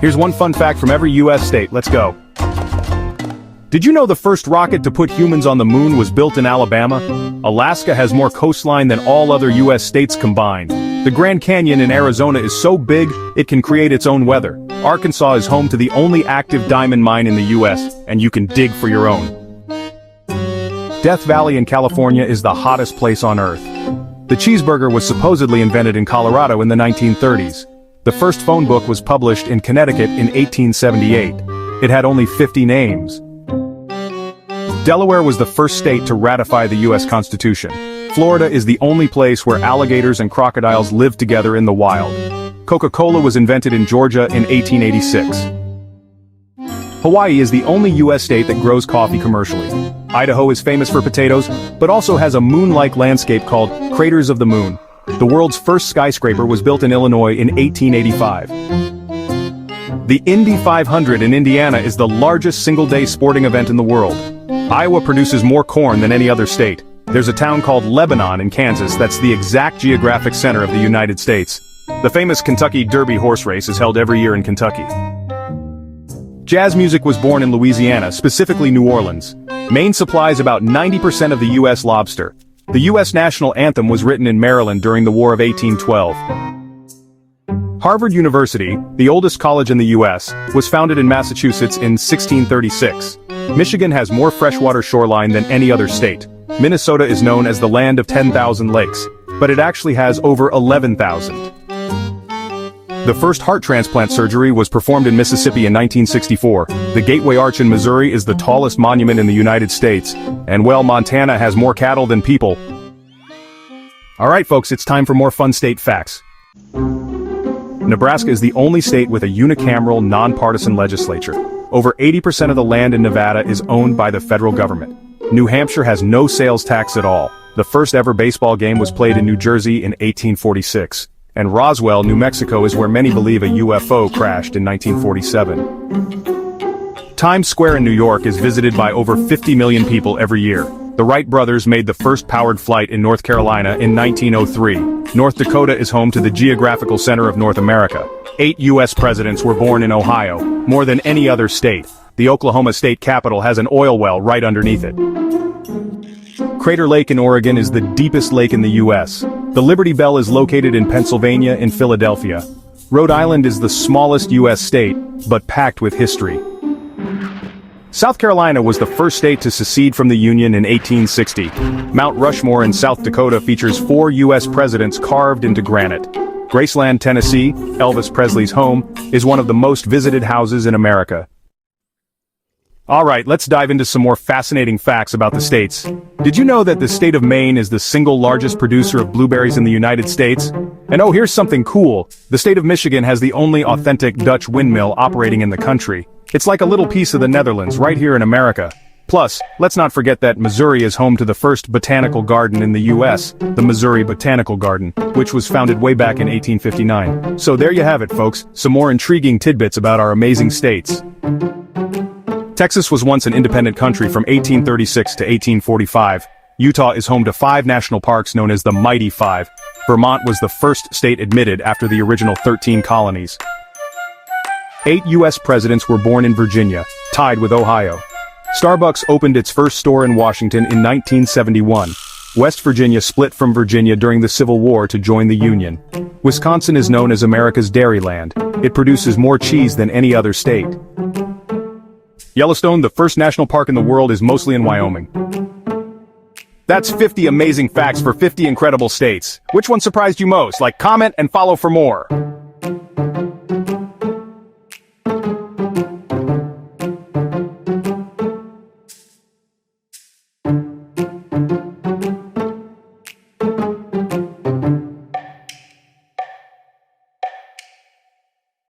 Here's one fun fact from every US state, let's go. Did you know the first rocket to put humans on the moon was built in Alabama? Alaska has more coastline than all other US states combined. The Grand Canyon in Arizona is so big, it can create its own weather. Arkansas is home to the only active diamond mine in the US, and you can dig for your own. Death Valley in California is the hottest place on Earth. The cheeseburger was supposedly invented in Colorado in the 1930s. The first phone book was published in Connecticut in 1878. It had only 50 names. Delaware was the first state to ratify the US Constitution. Florida is the only place where alligators and crocodiles live together in the wild. Coca-Cola was invented in Georgia in 1886. Hawaii is the only US state that grows coffee commercially. Idaho is famous for potatoes, but also has a moon-like landscape called Craters of the Moon. The world's first skyscraper was built in Illinois in 1885. The Indy 500 in Indiana is the largest single-day sporting event in the world. Iowa produces more corn than any other state. There's a town called Lebanon in Kansas that's the exact geographic center of the United States. The famous Kentucky Derby horse race is held every year in Kentucky. Jazz music was born in Louisiana, specifically New Orleans. Maine supplies about 90% of the U.S. lobster. The U.S. national anthem was written in Maryland during the War of 1812. Harvard University, the oldest college in the U.S., was founded in Massachusetts in 1636. Michigan has more freshwater shoreline than any other state. Minnesota is known as the land of 10,000 lakes, but it actually has over 11,000. The first heart transplant surgery was performed in Mississippi in 1964. The Gateway Arch in Missouri is the tallest monument in the United States. And well, Montana has more cattle than people. Alright folks, it's time for more fun state facts. Nebraska is the only state with a unicameral, nonpartisan legislature. Over 80% of the land in Nevada is owned by the federal government. New Hampshire has no sales tax at all. The first ever baseball game was played in New Jersey in 1846. And Roswell, New Mexico is where many believe a UFO crashed in 1947. Times Square in New York is visited by over 50 million people every year. The Wright brothers made the first powered flight in North Carolina in 1903. North Dakota is home to the geographical center of North America. 8 U.S. presidents were born in Ohio, more than any other state. The Oklahoma State Capitol has an oil well right underneath it. Crater Lake in Oregon is the deepest lake in the U.S. The Liberty Bell is located in Pennsylvania and Philadelphia. Rhode Island is the smallest U.S. state, but packed with history. South Carolina was the first state to secede from the Union in 1860. Mount Rushmore in South Dakota features 4 U.S. presidents carved into granite. Graceland, Tennessee, Elvis Presley's home, is one of the most visited houses in America. Alright, let's dive into some more fascinating facts about the states. Did you know that the state of Maine is the single largest producer of blueberries in the United States? And oh, here's something cool. The state of Michigan has the only authentic Dutch windmill operating in the country. It's like a little piece of the Netherlands right here in America. Plus, let's not forget that Missouri is home to the first botanical garden in the U.S., the Missouri Botanical Garden, which was founded way back in 1859. So there you have it, folks, some more intriguing tidbits about our amazing states. Texas was once an independent country from 1836 to 1845. Utah is home to 5 national parks known as the Mighty Five. Vermont was the first state admitted after the original 13 colonies. 8 U.S. presidents were born in Virginia, tied with Ohio. Starbucks opened its first store in Washington in 1971. West Virginia split from Virginia during the Civil War to join the Union. Wisconsin is known as America's Dairyland. It produces more cheese than any other state. Yellowstone, the first national park in the world, is mostly in Wyoming. That's 50 amazing facts for 50 incredible states. Which one surprised you most? Like, comment and follow for more.